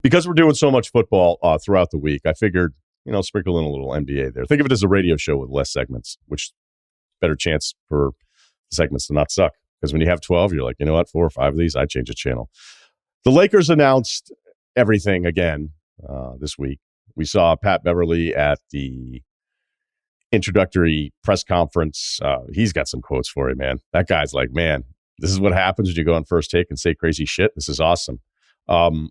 Because we're doing so much football throughout the week, I figured, sprinkle in a little NBA there. Think of it as a radio show with less segments, which better chance for the segments to not suck. Because when you have 12, you're like, you know what, 4 or 5 of these, I'd change the channel. The Lakers announced everything again this week. We saw Pat Beverly at the introductory press conference. He's got some quotes for you, man. That guy's like, man, this is what happens when you go on First Take and say crazy shit. This is awesome. And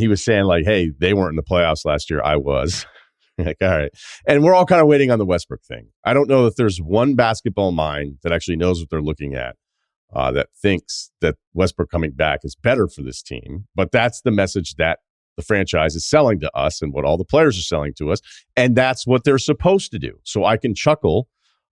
he was saying like, hey, they weren't in the playoffs last year. I was. Like, all right. And we're all kind of waiting on the Westbrook thing. I don't know that there's one basketball mind that actually knows what they're looking at that thinks that Westbrook coming back is better for this team. But that's the message that the franchise is selling to us and what all the players are selling to us. And that's what they're supposed to do. So I can chuckle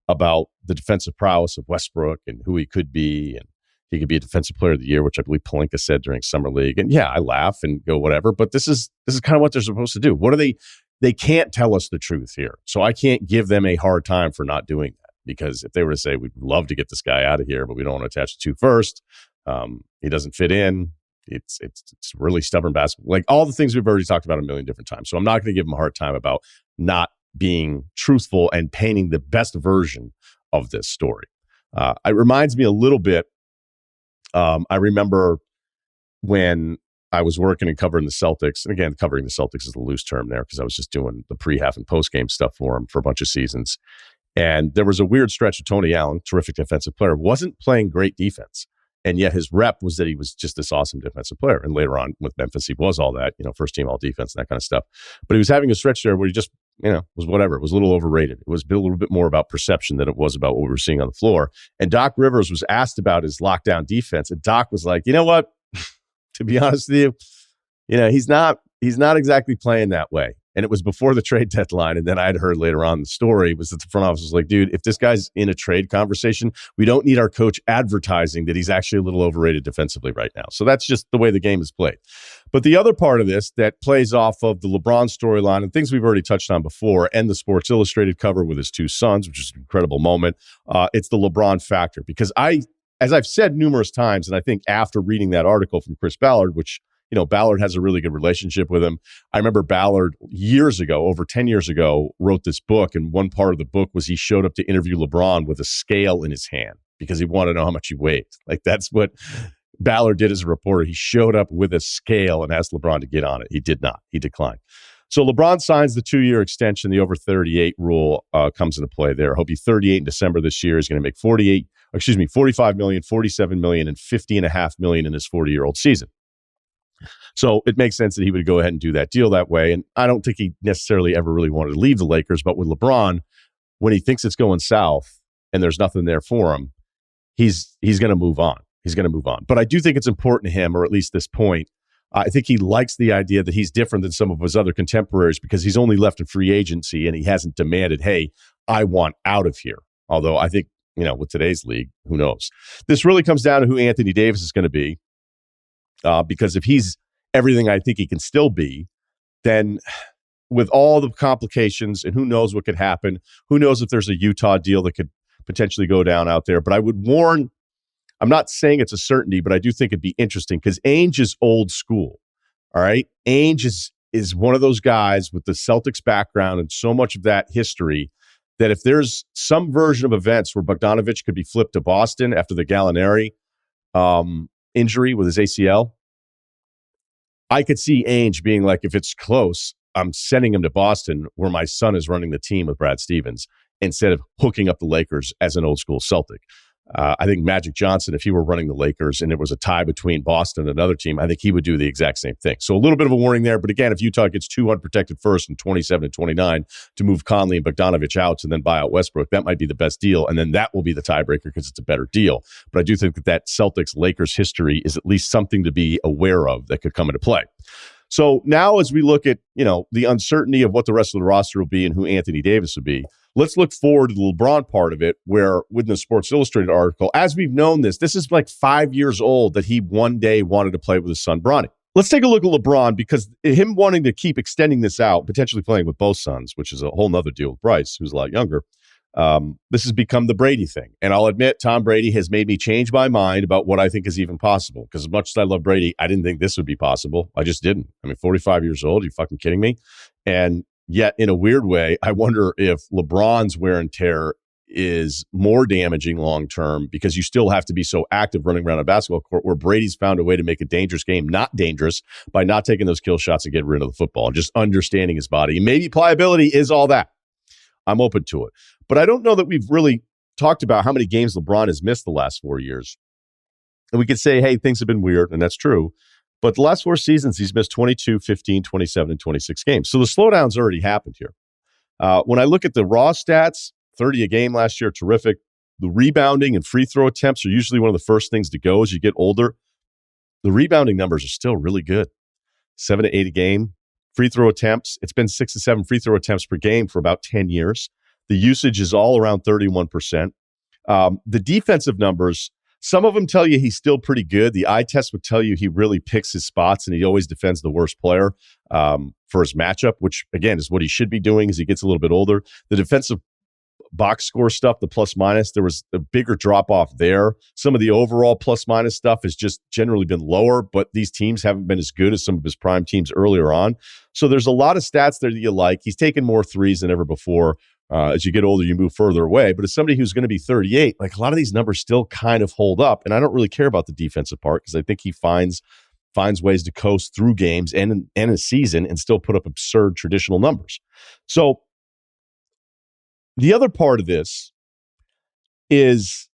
about the defensive prowess of Westbrook and who he could be. And he could be a defensive player of the year, which I believe Pelinka said during Summer League. And yeah, I laugh and go whatever, but this is kind of what they're supposed to do. What are they can't tell us the truth here. So I can't give them a hard time for not doing that, because if they were to say, we'd love to get this guy out of here, but we don't want to attach the two first, he doesn't fit in. It's really stubborn basketball. Like all the things we've already talked about a million different times. So I'm not going to give him a hard time about not being truthful and painting the best version of this story. It reminds me a little bit. I remember when I was working and covering the Celtics, and again, covering the Celtics is a loose term there because I was just doing the pre-half and post-game stuff for them for a bunch of seasons. And there was a weird stretch of Tony Allen, terrific defensive player, wasn't playing great defense. And yet his rep was that he was just this awesome defensive player. And later on with Memphis, he was all that, first team all defense and that kind of stuff. But he was having a stretch there where he just, was whatever. It was a little overrated. It was a little bit more about perception than it was about what we were seeing on the floor. And Doc Rivers was asked about his lockdown defense. And Doc was like, you know what? To be honest with you, he's not exactly playing that way. And it was before the trade deadline. And then I'd heard later on the story was that the front office was like, dude, if this guy's in a trade conversation, we don't need our coach advertising that he's actually a little overrated defensively right now. So that's just the way the game is played. But the other part of this that plays off of the LeBron storyline and things we've already touched on before, and the Sports Illustrated cover with his 2 sons, which is an incredible moment, it's the LeBron factor. Because as I've said numerous times, and I think after reading that article from Chris Ballard, which Ballard has a really good relationship with him. I remember Ballard years ago, over 10 years ago, wrote this book. And one part of the book was he showed up to interview LeBron with a scale in his hand because he wanted to know how much he weighed. Like that's what Ballard did as a reporter. He showed up with a scale and asked LeBron to get on it. He did not. He declined. So LeBron signs the 2-year extension. The over 38 rule comes into play there. He'll be 38 in December this year. He's going to make $45 million, $47 million, and $50.5 million in his 40-year-old season. So it makes sense that he would go ahead and do that deal that way. And I don't think he necessarily ever really wanted to leave the Lakers. But with LeBron, when he thinks it's going south and there's nothing there for him, he's going to move on. He's going to move on. But I do think it's important to him, or at least this point, I think he likes the idea that he's different than some of his other contemporaries because he's only left in free agency and he hasn't demanded, hey, I want out of here. Although I think, with today's league, who knows? This really comes down to who Anthony Davis is going to be. Because if he's everything I think he can still be, then with all the complications and who knows what could happen, who knows if there's a Utah deal that could potentially go down out there. But I would warn, I'm not saying it's a certainty, but I do think it'd be interesting because Ainge is old school. All right. Ainge is one of those guys with the Celtics background and so much of that history that if there's some version of events where Bogdanovich could be flipped to Boston after the Gallinari injury with his ACL, I could see Ainge being like, if it's close, I'm sending him to Boston where my son is running the team with Brad Stevens instead of hooking up the Lakers as an old school Celtic. I think Magic Johnson, if he were running the Lakers and there was a tie between Boston and another team, I think he would do the exact same thing. So a little bit of a warning there. But again, if Utah gets 2 unprotected first in 27 and 29 to move Conley and Bogdanovich out and then buy out Westbrook, that might be the best deal. And then that will be the tiebreaker because it's a better deal. But I do think that Celtics-Lakers history is at least something to be aware of that could come into play. So now as we look at, the uncertainty of what the rest of the roster will be and who Anthony Davis will be, let's look forward to the LeBron part of it, where within the Sports Illustrated article, as we've known this is like 5 years old that he one day wanted to play with his son, Bronny. Let's take a look at LeBron because him wanting to keep extending this out, potentially playing with both sons, which is a whole nother deal with Bryce, who's a lot younger. This has become the Brady thing. And I'll admit, Tom Brady has made me change my mind about what I think is even possible. Because as much as I love Brady, I didn't think this would be possible. I just didn't. I mean, 45 years old, are you fucking kidding me? And yet, in a weird way, I wonder if LeBron's wear and tear is more damaging long-term because you still have to be so active running around a basketball court, where Brady's found a way to make a dangerous game not dangerous by not taking those kill shots and getting rid of the football and just understanding his body. And maybe pliability is all that. I'm open to it. But I don't know that we've really talked about how many games LeBron has missed the last 4 years. And we could say, hey, things have been weird, and that's true. But the last 4 seasons, he's missed 22, 15, 27, and 26 games. So the slowdown's already happened here. When I look at the raw stats, 30 a game last year, terrific. The rebounding and free throw attempts are usually one of the first things to go as you get older. The rebounding numbers are still really good. 7 to 8 a game. Free throw attempts, it's been 6 to 7 free throw attempts per game for about 10 years. The usage is all around 31%. The defensive numbers, some of them tell you he's still pretty good. The eye test would tell you he really picks his spots and he always defends the worst player for his matchup, which, again, is what he should be doing as he gets a little bit older. The defensive box score stuff, the plus minus, there was a bigger drop off there. Some of the overall plus minus stuff has just generally been lower, but these teams haven't been as good as some of his prime teams earlier on. So there's a lot of stats there that you like. He's taken more threes than ever before. As you get older, you move further away. But as somebody who's going to be 38, like, a lot of these numbers still kind of hold up. And I don't really care about the defensive part because I think he finds ways to coast through games and a season and still put up absurd traditional numbers. So the other part of this is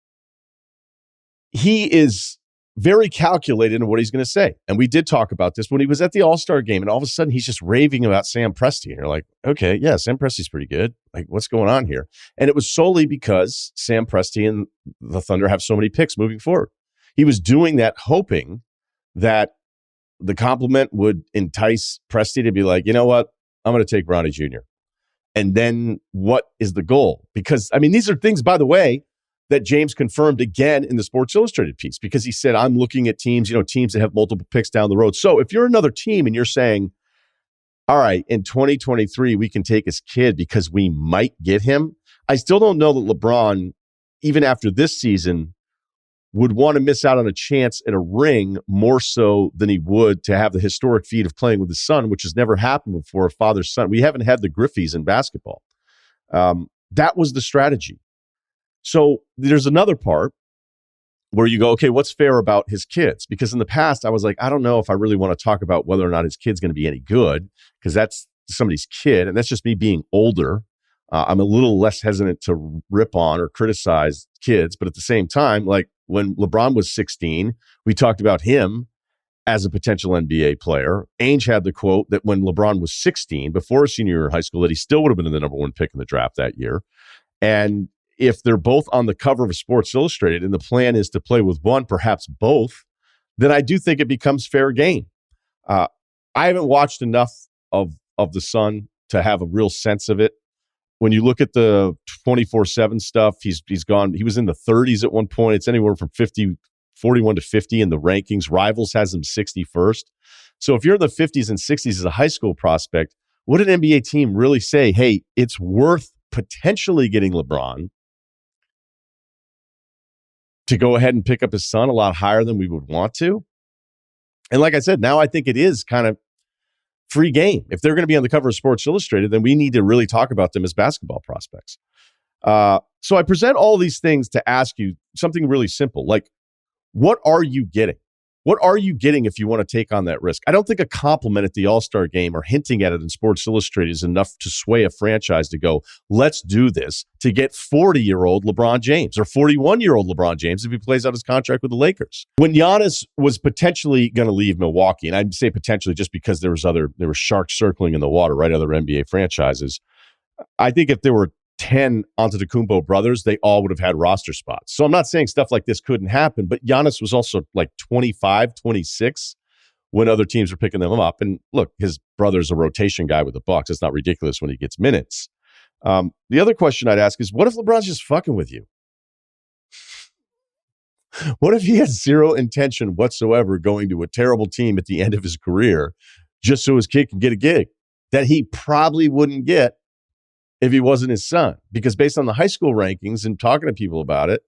he is very calculated in what he's going to say. And we did talk about this when he was at the All-Star game, and all of a sudden he's just raving about Sam Presti. And you're like, okay, yeah, Sam Presti's pretty good. Like, what's going on here? And it was solely because Sam Presti and the Thunder have so many picks moving forward. He was doing that hoping that the compliment would entice Presti to be like, you know what? I'm going to take Bronny Jr. And then what is the goal? Because, I mean, these are things, by the way, that James confirmed again in the Sports Illustrated piece, because he said, I'm looking at teams, teams that have multiple picks down the road. So if you're another team and you're saying, all right, in 2023, we can take his kid because we might get him, I still don't know that LeBron, even after this season, would want to miss out on a chance at a ring more so than he would to have the historic feat of playing with his son, which has never happened before, a father-son. We haven't had the Griffies in basketball. That was the strategy. So there's another part where you go, okay, what's fair about his kids? Because in the past, I was like, I don't know if I really want to talk about whether or not his kid's going to be any good, because that's somebody's kid, and that's just me being older. I'm a little less hesitant to rip on or criticize kids, but at the same time, like, when LeBron was 16, we talked about him as a potential NBA player. Ainge had the quote that when LeBron was 16, before his senior year in high school, that he still would have been the number 1 pick in the draft that year. And if they're both on the cover of Sports Illustrated and the plan is to play with one, perhaps both, then I do think it becomes fair game. I haven't watched enough of the Sun to have a real sense of it. When you look at the 24/7 stuff, he's gone. He was in the 30s at one point. It's anywhere from 41 to 50 in the rankings. Rivals has him 61st. So if you're in the 50s and 60s as a high school prospect, would an NBA team really say, hey, it's worth potentially getting LeBron to go ahead and pick up his son a lot higher than we would want to? And like I said, now I think it is kind of free game. If they're going to be on the cover of Sports Illustrated, then we need to really talk about them as basketball prospects. So I present all these things to ask you something really simple. Like, what are you getting? What are you getting if you want to take on that risk? I don't think a compliment at the All-Star game or hinting at it in Sports Illustrated is enough to sway a franchise to go, let's do this to get 40-year-old LeBron James or 41-year-old LeBron James if he plays out his contract with the Lakers. When Giannis was potentially going to leave Milwaukee, and I'd say potentially just because there were sharks circling in the water, right? Other NBA franchises. I think if there were 10 Antetokounmpo brothers, they all would have had roster spots. So I'm not saying stuff like this couldn't happen, but Giannis was also like 25, 26 when other teams were picking them up. And look, his brother's a rotation guy with the Bucks. It's not ridiculous when he gets minutes. The other question I'd ask is, what if LeBron's just fucking with you? What if he has zero intention whatsoever going to a terrible team at the end of his career just so his kid can get a gig that he probably wouldn't get if he wasn't his son. Because based on the high school rankings and talking to people about it,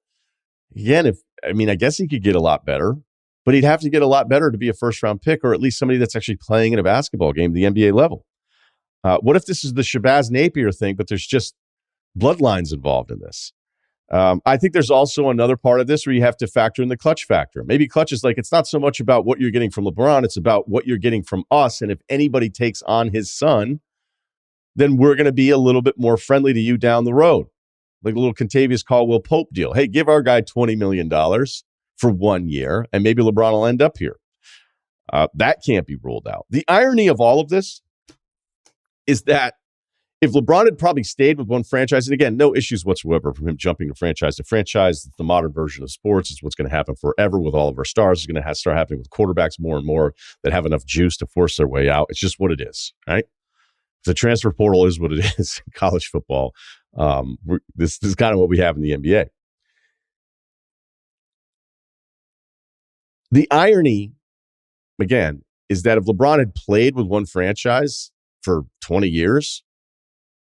again, I guess he could get a lot better, but he'd have to get a lot better to be a first-round pick, or at least somebody that's actually playing in a basketball game, the NBA level. What if this is the Shabazz Napier thing, but there's just bloodlines involved in this? I think there's also another part of this where you have to factor in the Clutch factor. Maybe Clutch is like, it's not so much about what you're getting from LeBron, it's about what you're getting from us. And if anybody takes on his son, then we're going to be a little bit more friendly to you down the road. Like a little Contavious Caldwell Pope deal. Hey, give our guy $20 million for 1 year, and maybe LeBron will end up here. That can't be ruled out. The irony of all of this is that if LeBron had probably stayed with one franchise, and again, no issues whatsoever from him jumping from franchise to franchise, the modern version of sports is what's going to happen forever with all of our stars. It's going to start happening with quarterbacks more and more that have enough juice to force their way out. It's just what it is, right? The transfer portal is what it is in college football. This is kind of what we have in the NBA. The irony, again, is that if LeBron had played with one franchise for 20 years,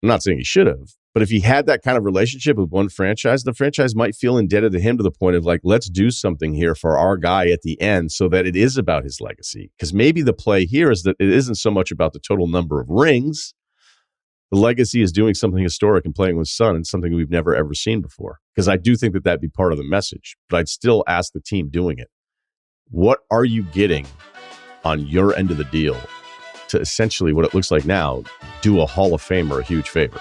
I'm not saying he should have, but if he had that kind of relationship with one franchise, the franchise might feel indebted to him to the point of like, let's do something here for our guy at the end so that it is about his legacy. Because maybe the play here is that it isn't so much about the total number of rings. The legacy is doing something historic and playing with his son and something we've never, ever seen before. Because I do think that that'd be part of the message. But I'd still ask the team doing it, what are you getting on your end of the deal to essentially what it looks like now, do a Hall of Famer a huge favor?